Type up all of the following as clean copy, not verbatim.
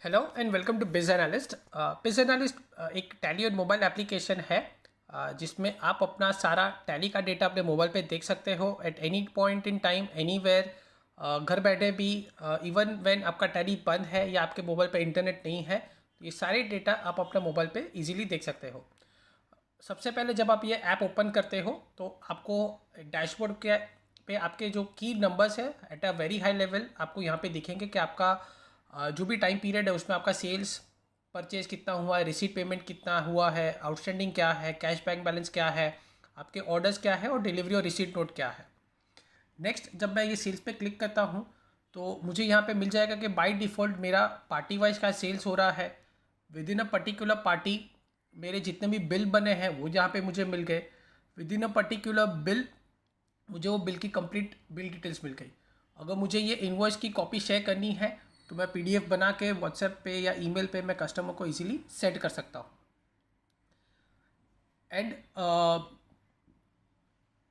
Hello and welcome to बिज analyst. बिज analyst एक टैली और मोबाइल एप्लीकेशन है जिसमें आप अपना सारा टैली का डेटा अपने मोबाइल पे देख सकते हो at any point in time anywhere. घर बैठे भी इवन व्हेन आपका टैली बंद है या आपके मोबाइल पे इंटरनेट नहीं है, तो ये सारे डेटा आप अपने मोबाइल पे इजीली देख सकते हो। सबसे पहले जब आप ये ऐप ओपन करते हो तो आपको डैशबोर्ड के पे आपके जो की नंबर्स है at a very high level आपको यहाँ पे दिखेंगे कि आपका जो भी टाइम पीरियड है उसमें आपका सेल्स परचेज कितना हुआ है, रिसीट पेमेंट कितना हुआ है, आउटस्टैंडिंग क्या है, कैश बैंक बैलेंस क्या है, आपके ऑर्डर्स क्या है और डिलीवरी और रिसीट नोट क्या है। नेक्स्ट जब मैं ये सेल्स पे क्लिक करता हूँ तो मुझे यहाँ पे मिल जाएगा कि बाय डिफ़ॉल्ट मेरा पार्टी वाइज का सेल्स हो रहा है। With in a particular party मेरे जितने भी बिल बने हैं वो यहाँ पे मुझे मिल गए। With in a particular bill मुझे वो बिल की कंप्लीट बिल डिटेल्स मिल गई। अगर मुझे ये इनवॉइस की कॉपी शेयर करनी है तो मैं पीडीएफ बना के व्हाट्सएप पे या ईमेल पे मैं कस्टमर को इजीली सेंड कर सकता हूँ। एंड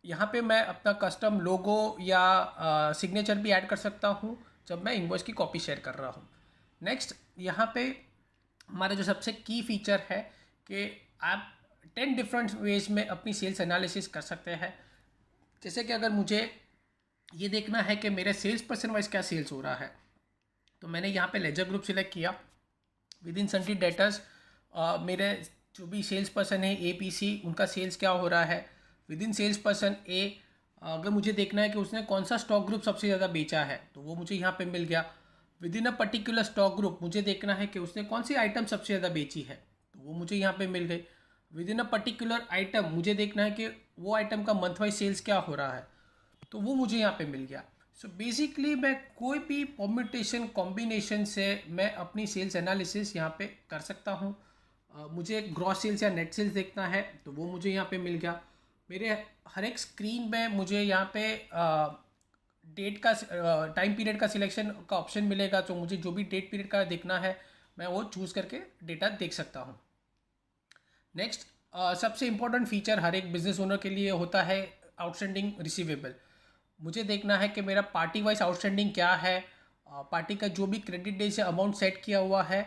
यहाँ पे मैं अपना कस्टम लोगो या सिग्नेचर भी ऐड कर सकता हूँ जब मैं इनवॉइस की कॉपी शेयर कर रहा हूँ। नेक्स्ट यहाँ पे हमारा जो सबसे की फीचर है कि आप 10 डिफरेंट वेज में अपनी सेल्स एनालिसिस कर सकते हैं। जैसे कि अगर मुझे ये देखना है कि मेरे सेल्स पर्सन वाइज क्या सेल्स हो रहा है तो मैंने यहाँ पे लेजर ग्रुप सिलेक्ट किया। विद इन सन्टी डेटर्स मेरे जो भी सेल्स पर्सन है APC उनका सेल्स क्या हो रहा है। विद इन सेल्स पर्सन ए अगर मुझे देखना है कि उसने कौन सा स्टॉक ग्रुप सबसे ज़्यादा बेचा है तो वो मुझे यहाँ पे मिल गया। With in a particular stock group मुझे देखना है कि उसने कौन सी आइटम सबसे ज़्यादा बेची है तो वो मुझे यहाँ पे मिल गई। With in a particular item मुझे देखना है कि वो आइटम का मंथ वाइज सेल्स क्या हो रहा है तो वो मुझे यहाँ पे मिल गया। सो बेसिकली मैं कोई भी परम्यूटेशन कॉम्बिनेशन से मैं अपनी सेल्स एनालिसिस यहाँ पे कर सकता हूँ। मुझे ग्रॉस सेल्स या नेट सेल्स देखना है तो वो मुझे यहाँ पे मिल गया। मेरे हर एक स्क्रीन में मुझे यहाँ पे डेट का टाइम पीरियड का सिलेक्शन का ऑप्शन मिलेगा, तो मुझे जो भी डेट पीरियड का देखना है मैं वो चूज़ करके डेटा देख सकता हूँ। नेक्स्ट सबसे इम्पोर्टेंट फीचर हर एक बिजनेस ओनर के लिए होता है आउटस्टैंडिंग रिसीवेबल। मुझे देखना है कि मेरा पार्टी वाइज आउटस्टैंडिंग क्या है। पार्टी का जो भी क्रेडिट डे से अमाउंट सेट किया हुआ है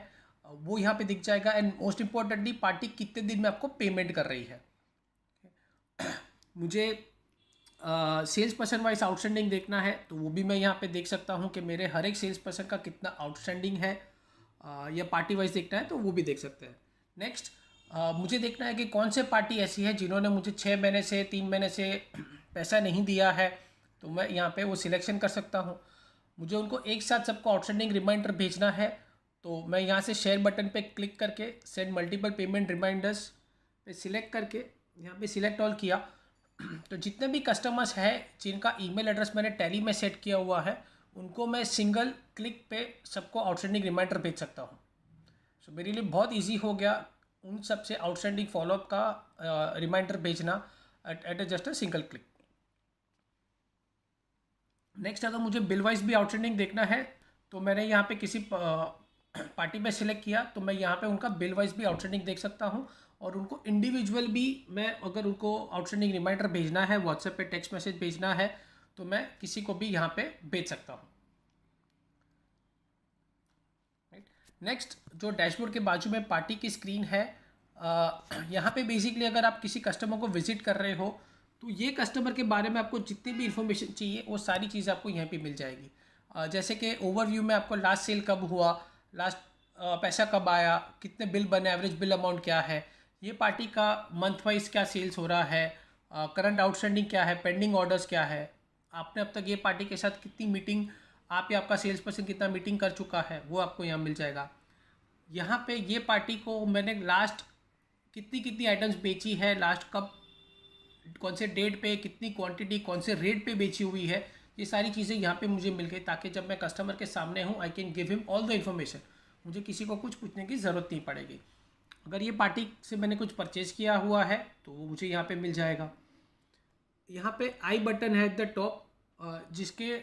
वो यहाँ पे दिख जाएगा। एंड मोस्ट इम्पॉर्टेंटली पार्टी कितने दिन में आपको पेमेंट कर रही है। मुझे सेल्स पर्सन वाइज आउटस्टैंडिंग देखना है तो वो भी मैं यहाँ पे देख सकता हूँ कि मेरे हर एक सेल्स पर्सन का कितना आउटस्टैंडिंग है। या पार्टी वाइज देखना है तो वो भी देख सकते हैं। नेक्स्ट मुझे देखना है कि कौन से पार्टी ऐसी है जिन्होंने मुझे 6 महीने से 3 महीने से पैसा नहीं दिया है, तो मैं यहाँ पे वो सिलेक्शन कर सकता हूँ। मुझे उनको एक साथ सबको आउटस्टैंडिंग रिमाइंडर भेजना है तो मैं यहाँ से शेयर बटन पे क्लिक करके सेंड मल्टीपल पेमेंट रिमाइंडर्स पे सिलेक्ट करके यहाँ पे सिलेक्ट ऑल किया तो जितने भी कस्टमर्स हैं जिनका ईमेल एड्रेस मैंने टैली में सेट किया हुआ है उनको मैं सिंगल क्लिक पे सबको आउटस्टैंडिंग रिमाइंडर भेज सकता हूँ। सो मेरे लिए बहुत इजी हो गया उन सबसे आउटस्टैंडिंग फॉलोअप का रिमाइंडर भेजना at just a single click. Next अगर मुझे बिल वाइज भी आउटस्टैंडिंग देखना है तो मैंने यहाँ पे किसी पार्टी पे सिलेक्ट किया तो मैं यहाँ पे उनका बिल वाइज भी आउटस्टैंडिंग देख सकता हूँ। और उनको इंडिविजुअल भी मैं अगर उनको आउटस्टैंडिंग रिमाइंडर भेजना है, व्हाट्सएप पे टेक्स्ट मैसेज भेजना है तो मैं किसी को भी यहाँ पे भेज सकता हूँ। राइट। नेक्स्ट जो डैशबोर्ड के बाजू में पार्टी की स्क्रीन है, यहाँ पे बेसिकली अगर आप किसी कस्टमर को विजिट कर रहे हो तो ये कस्टमर के बारे में आपको जितनी भी इंफॉर्मेशन चाहिए वो सारी चीज़ें आपको यहाँ पे मिल जाएगी। जैसे कि ओवरव्यू में आपको लास्ट सेल कब हुआ, लास्ट पैसा कब आया, कितने बिल बने, एवरेज बिल अमाउंट क्या है, ये पार्टी का मंथ वाइज क्या सेल्स हो रहा है, करंट आउटस्टैंडिंग क्या है, पेंडिंग ऑर्डर्स क्या है, आपने अब तक ये पार्टी के साथ कितनी मीटिंग, आप या आपका सेल्स पर्सन कितना मीटिंग कर चुका है वो आपको यहाँ मिल जाएगा। यहाँ पे ये पार्टी को मैंने लास्ट कितनी कितनी आइटम्स बेची है, लास्ट कब कौन से डेट पे कितनी क्वांटिटी कौन से रेट पे बेची हुई है, ये सारी चीज़ें यहाँ पे मुझे मिल गई ताकि जब मैं कस्टमर के सामने हूँ I can give him all the information. मुझे किसी को कुछ पूछने की ज़रूरत नहीं पड़ेगी। अगर ये पार्टी से मैंने कुछ परचेज़ किया हुआ है तो वो मुझे यहाँ पे मिल जाएगा। यहाँ पे आई बटन है एट द टॉप जिसके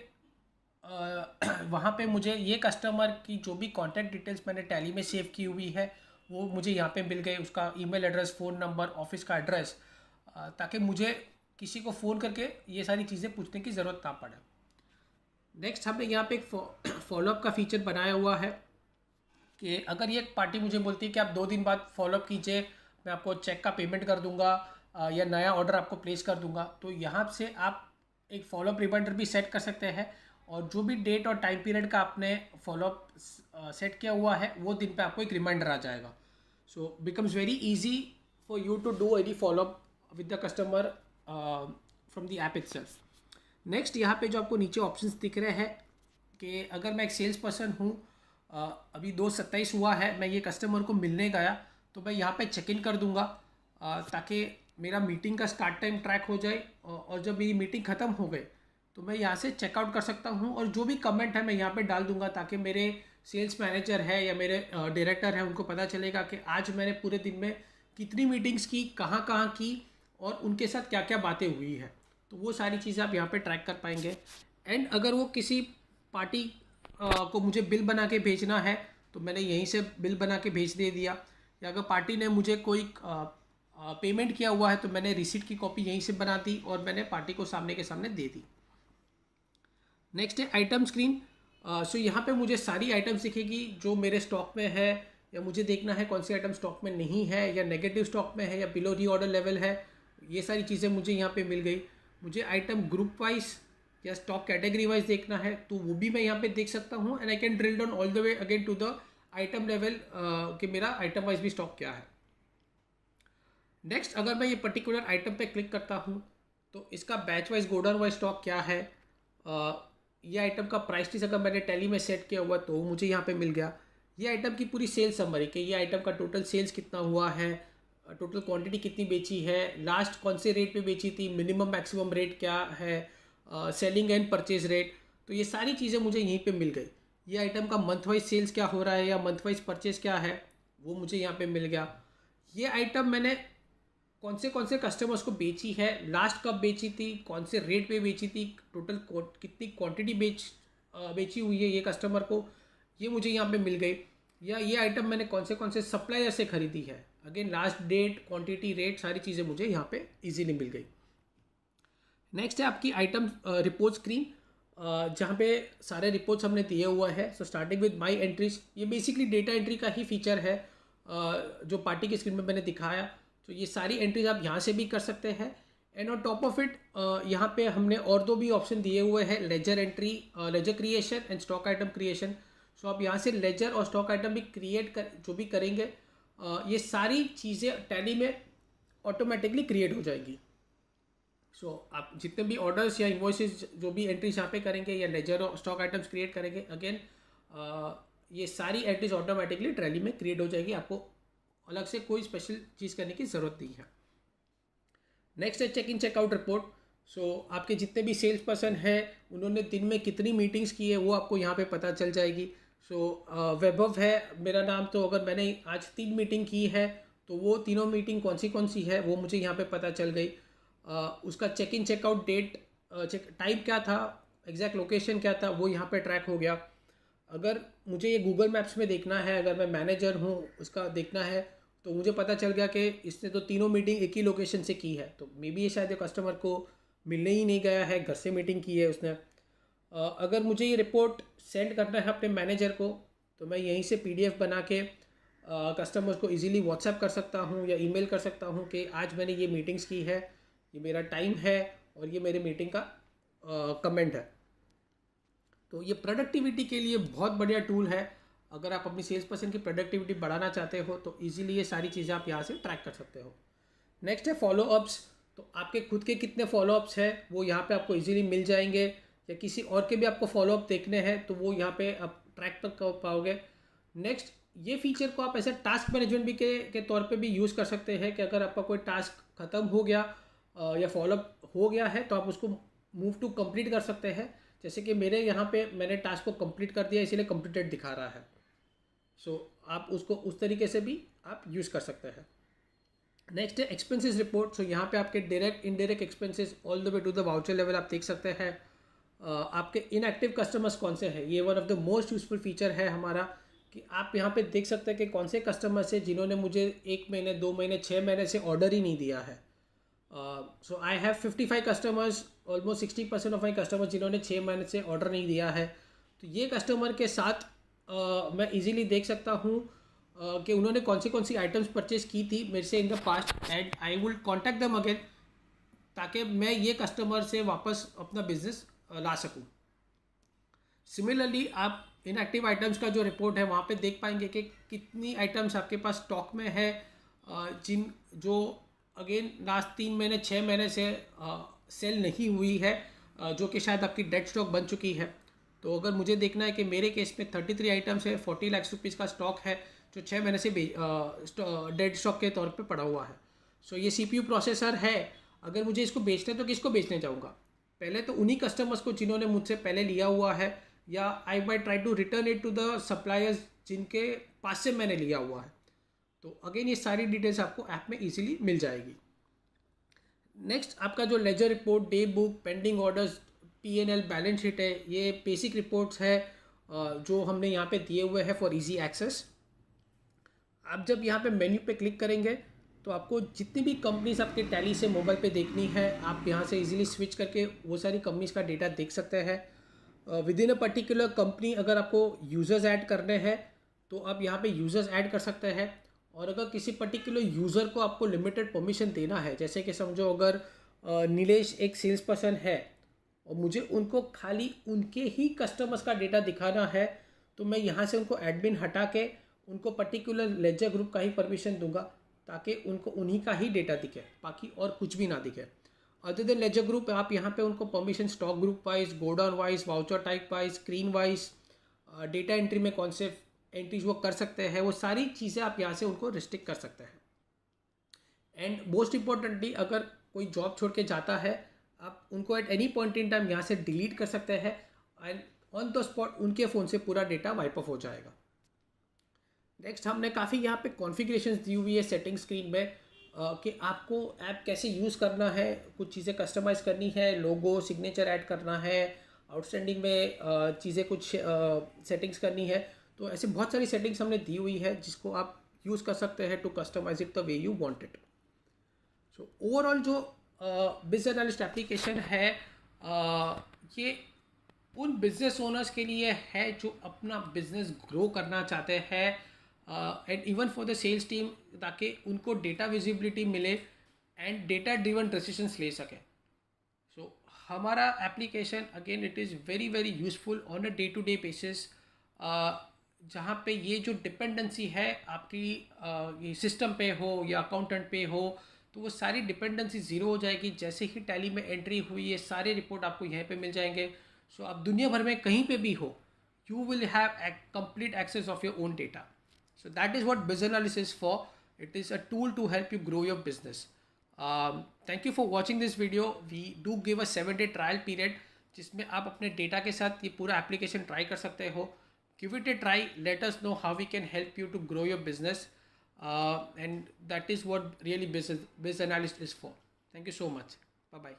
वहाँ पे मुझे ये कस्टमर की जो भी कॉन्टैक्ट डिटेल्स मैंने टैली में सेव की हुई है वो मुझे यहाँ पे मिल गई, उसका email address, phone number, office का एड्रेस, ताकि मुझे किसी को फ़ोन करके ये सारी चीज़ें पूछने की ज़रूरत ना पड़े। नेक्स्ट हमने यहाँ पे एक फॉलोअप का फीचर बनाया हुआ है कि अगर ये पार्टी मुझे बोलती है कि आप 2 दिन बाद फॉलोअप कीजिए, मैं आपको चेक का पेमेंट कर दूंगा या नया ऑर्डर आपको प्लेस कर दूंगा, तो यहाँ से आप एक फॉलोअप रिमाइंडर भी सेट कर सकते हैं और जो भी डेट और टाइम पीरियड का आपने फॉलोअप सेट किया हुआ है वो दिन पे आपको एक रिमाइंडर आ जाएगा. So becomes very easy for you to do any follow up with the customer from the app itself. Next यहाँ पे जो आपको नीचे ऑप्शंस दिख रहे हैं कि अगर मैं एक सेल्स पर्सन हूँ, अभी 2/27 हुआ है, मैं ये कस्टमर को मिलने गया, तो मैं यहाँ पे चेक इन कर दूँगा ताकि मेरा मीटिंग का स्टार्ट टाइम ट्रैक हो जाए और जब मेरी मीटिंग ख़त्म हो गई तो मैं यहाँ से चेकआउट कर सकता हूँ और जो भी कमेंट है मैं यहाँ पे डाल दूँगा ताकि मेरे सेल्स मैनेजर है या मेरे डायरेक्टर है उनको पता चलेगा कि आज मैंने पूरे दिन में कितनी मीटिंग्स की, कहाँ कहाँ की और उनके साथ क्या क्या बातें हुई है. तो वो सारी चीज़ें आप यहाँ पे ट्रैक कर पाएंगे. एंड अगर वो किसी पार्टी को मुझे बिल बना के भेजना है तो मैंने यहीं से बिल बना के भेज दे दिया, या अगर पार्टी ने मुझे कोई पेमेंट किया हुआ है तो मैंने रिसीट की कॉपी यहीं से बना दी और मैंने पार्टी को सामने के सामने दे दी. नेक्स्ट है आइटम स्क्रीन. सो यहाँ पे मुझे सारी आइटम्स दिखेगी जो मेरे स्टॉक में है, या मुझे देखना है कौन सी आइटम स्टॉक में नहीं है या नेगेटिव स्टॉक में है या बिलो रीऑर्डर लेवल है. ये सारी चीज़ें मुझे यहाँ पे मिल गई. मुझे आइटम ग्रुप वाइज या स्टॉक कैटेगरी वाइज देखना है तो वो भी मैं यहाँ पे देख सकता हूँ. And I can drill down all the way again to the item level कि मेरा आइटम वाइज भी स्टॉक क्या है. नेक्स्ट अगर मैं ये पर्टिकुलर आइटम पे क्लिक करता हूँ तो इसका batch wise godown wise stock क्या है, ये आइटम का प्राइस लिस्ट अगर मैंने टैली में सेट किया हुआ तो मुझे यहाँ पे मिल गया. ये आइटम की पूरी सेल्स समरी कि ये आइटम का टोटल सेल्स कितना हुआ है, टोटल क्वांटिटी कितनी बेची है, लास्ट कौन से रेट पे बेची थी, मिनिमम मैक्सिमम रेट क्या है, सेलिंग एंड परचेज रेट. तो ये सारी चीज़ें मुझे यहीं पे मिल गई. ये आइटम का मंथ वाइज सेल्स क्या हो रहा है या मंथ वाइज परचेज क्या है वो मुझे यहाँ पे मिल गया. ये आइटम मैंने कौन से कस्टमर्स को बेची है, लास्ट कब बेची थी, कौन से रेट पे बेची थी, टोटल कितनी क्वांटिटी बेची हुई है ये कस्टमर को, ये मुझे यहाँ पे मिल गई. या ये आइटम मैंने कौन से सप्लायर से खरीदी है, again last date, quantity, rate, सारी चीज़ें मुझे यहाँ पे इजीली मिल गई. नेक्स्ट है आपकी आइटम रिपोर्ट स्क्रीन जहाँ पे सारे रिपोर्ट्स हमने दिए हुआ है. So starting with my entries, ये बेसिकली डेटा एंट्री का ही फीचर है जो पार्टी की स्क्रीन में मैंने दिखाया. तो ये सारी एंट्रीज आप यहाँ से भी कर सकते हैं. And on top of it यहाँ पे हमने और 2 भी ऑप्शन दिए हुए हैं, ledger entry, ledger creation and stock item creation. So आप यहाँ से लेजर और स्टॉक आइटम भी जो भी करेंगे ये सारी चीज़ें टैली में ऑटोमेटिकली क्रिएट हो जाएगी. सो आप जितने भी ऑर्डर्स या इन्वॉइसेस जो भी एंट्रीज यहाँ पे करेंगे या लेजर और स्टॉक आइटम्स क्रिएट करेंगे, अगेन ये सारी एंट्रीज ऑटोमेटिकली टैली में क्रिएट हो जाएगी. आपको अलग से कोई स्पेशल चीज़ करने की ज़रूरत नहीं है. नेक्स्ट है चेक इन चेकआउट रिपोर्ट. सो आपके जितने भी सेल्स पर्सन हैं उन्होंने दिन में कितनी मीटिंग्स की है वो आपको यहाँ पे पता चल जाएगी. सो वैभव है मेरा नाम, तो अगर मैंने आज 3 मीटिंग की है तो वो तीनों मीटिंग कौन सी है वो मुझे यहाँ पे पता चल गई. उसका check in checkout date, time क्या था, एग्जैक्ट लोकेशन क्या था वो यहाँ पे ट्रैक हो गया. अगर मुझे ये गूगल मैप्स में देखना है, अगर मैं मैनेजर हूँ उसका देखना है तो मुझे पता चल गया कि इसने तो तीनों मीटिंग एक ही लोकेशन से की है, तो मे बी ये शायद कस्टमर को मिलने ही नहीं गया है, घर से मीटिंग की है उसने. अगर मुझे ये रिपोर्ट सेंड करना है अपने मैनेजर को तो मैं यहीं से PDF बना के कस्टमर्स को इजीली व्हाट्सएप कर सकता हूँ या ईमेल कर सकता हूँ कि आज मैंने ये मीटिंग्स की है, ये मेरा टाइम है और ये मेरे मीटिंग का कमेंट है. तो ये प्रोडक्टिविटी के लिए बहुत बढ़िया टूल है. अगर आप अपनी सेल्स पर्सन की प्रोडक्टिविटी बढ़ाना चाहते हो तो इजीली ये सारी चीज़ें आप यहाँ से ट्रैक कर सकते हो. नेक्स्ट है फॉलोअप्स. तो आपके खुद के कितने फॉलोअप्स हैं वो यहाँ पे आपको इजीली मिल जाएंगे, या किसी और के भी आपको फॉलोअप देखने हैं तो वो यहाँ पे आप ट्रैक कर पाओगे. नेक्स्ट, ये फीचर को आप ऐसे टास्क मैनेजमेंट भी के तौर पे भी यूज़ कर सकते हैं कि अगर आपका कोई टास्क ख़त्म हो गया या फॉलोअप हो गया है तो आप उसको मूव टू कंप्लीट कर सकते हैं. जैसे कि मेरे यहाँ पे मैंने टास्क को कंप्लीट कर दिया इसीलिए कंप्लीटेड दिखा रहा है. सो आप उसको उस तरीके से भी आप यूज़ कर सकते हैं. नेक्स्ट है एक्सपेंसेस रिपोर्ट. सो यहाँ पे आपके direct indirect expenses all the way to the voucher level आप देख सकते हैं. आपके इनएक्टिव कस्टमर्स कौन से हैं, ये one of the most useful feature है हमारा कि आप यहाँ पे देख सकते हैं कि कौन से कस्टमर्स हैं जिन्होंने मुझे 1 महीने 2 महीने 6 महीने से ऑर्डर ही नहीं दिया है. So I have 55 customers, almost 60% of my customers जिन्होंने 6 महीने से ऑर्डर नहीं दिया है. तो ये कस्टमर के साथ मैं इजीली देख सकता हूँ कि उन्होंने कौन सी आइटम्स परचेज की थी मेरे से in the past, and I will contact them again, ताकि मैं ये कस्टमर से वापस अपना बिजनेस ला सकूँ। सिमिलरली आप इनएक्टिव आइटम्स का जो रिपोर्ट है वहाँ पे देख पाएंगे कि कितनी आइटम्स आपके पास स्टॉक में है, जिन जो अगेन लास्ट 3 महीने 6 महीने से सेल नहीं हुई है, जो कि शायद आपकी डेड स्टॉक बन चुकी है। तो अगर मुझे देखना है कि मेरे केस में 33 आइटम्स है, 40 लाख रुपीज़ का स्टॉक है जो 6 महीने से डेड स्टॉक के तौर पे पड़ा हुआ है। सो ये CPU प्रोसेसर है, अगर मुझे इसको बेचना है तो किसको बेचने जाऊँगा? पहले तो उन्हीं कस्टमर्स को जिन्होंने मुझसे पहले लिया हुआ है, या I may try to return it to the suppliers जिनके पास से मैंने लिया हुआ है। तो अगेन ये सारी डिटेल्स आपको ऐप में इजीली मिल जाएगी। नेक्स्ट आपका जो ledger report, day book, pending orders, P&L balance sheet है, ये बेसिक रिपोर्ट्स है जो हमने यहाँ पे दिए हुए हैं फॉर इजी एक्सेस। आप जब यहाँ पे मेन्यू पे क्लिक करेंगे तो आपको जितनी भी कंपनीज आपके टैली से मोबाइल पे देखनी है, आप यहाँ से इजीली स्विच करके वो सारी कंपनीज का डेटा देख सकते हैं। With in a particular company अगर आपको यूज़र्स ऐड करने हैं तो आप यहाँ पे यूज़र्स ऐड कर सकते हैं। और अगर किसी पर्टिकुलर यूज़र को आपको लिमिटेड परमिशन देना है, जैसे कि समझो अगर नीलेश एक सेल्स पर्सन है और मुझे उनको खाली उनके ही कस्टमर्स का डेटा दिखाना है, तो मैं यहाँ से उनको एडमिन हटा के उनको पर्टिकुलर लेजर ग्रुप का ही परमिशन दूंगा, ताकि उनको उन्हीं का ही डेटा दिखे, बाकी और कुछ भी ना दिखे। अदर देन लेजर ग्रुप आप यहाँ पे उनको permission stock group wise, godown wise, voucher type wise, screen wise, data entry में कौन से एंट्रीज वो कर सकते हैं, वो सारी चीज़ें आप यहाँ से उनको रिस्ट्रिक्ट कर सकते हैं। एंड मोस्ट इम्पॉर्टेंटली अगर कोई जॉब छोड़ के जाता है, आप उनको at any point in time यहाँ से डिलीट कर सकते हैं, एंड ऑन द स्पॉट उनके फ़ोन से पूरा डेटा वाइप ऑफ हो जाएगा। नेक्स्ट हमने काफ़ी यहाँ पे कॉन्फ़िगरेशंस दी हुई है सेटिंग स्क्रीन में, कि आपको ऐप कैसे यूज़ करना है, कुछ चीज़ें कस्टमाइज़ करनी है, लोगो सिग्नेचर ऐड करना है, आउटस्टैंडिंग में चीज़ें कुछ सेटिंग्स करनी है। तो ऐसे बहुत सारी सेटिंग्स हमने दी हुई है जिसको आप यूज़ कर सकते हैं to customise it the way you want it. So overall जो बिजनेस एनालिस्ट एप्लीकेशन है, ये उन बिजनेस ओनर्स के लिए है जो अपना बिजनेस ग्रो करना चाहते हैं, and even for the sales team, ताकि उनको डेटा विजिबिलिटी मिले एंड डेटा ड्रिवन डिसीजंस ले सकें। सो हमारा application again it is very very useful on a day to day basis, जहाँ पे ये जो डिपेंडेंसी है आपकी ये सिस्टम पे हो या अकाउंटेंट पे हो, तो वो सारी डिपेंडेंसी ज़ीरो हो जाएगी। जैसे ही टैली में एंट्री हुई, ये सारे रिपोर्ट आपको यहाँ पे मिल जाएंगे। सो आप दुनिया भर में कहीं पे भी हो, you will have a complete access of your own data. So that is what BizAnalyst is for. It is a tool to help you grow your business. Thank you for watching this video. We do give a 7-day trial period जिसमें आप अपने data के साथ ये पूरा application try कर सकते हो। Give it a try. Let us know how we can help you to grow your business. And that is what really BizAnalyst is for. Thank you so much. Bye-bye.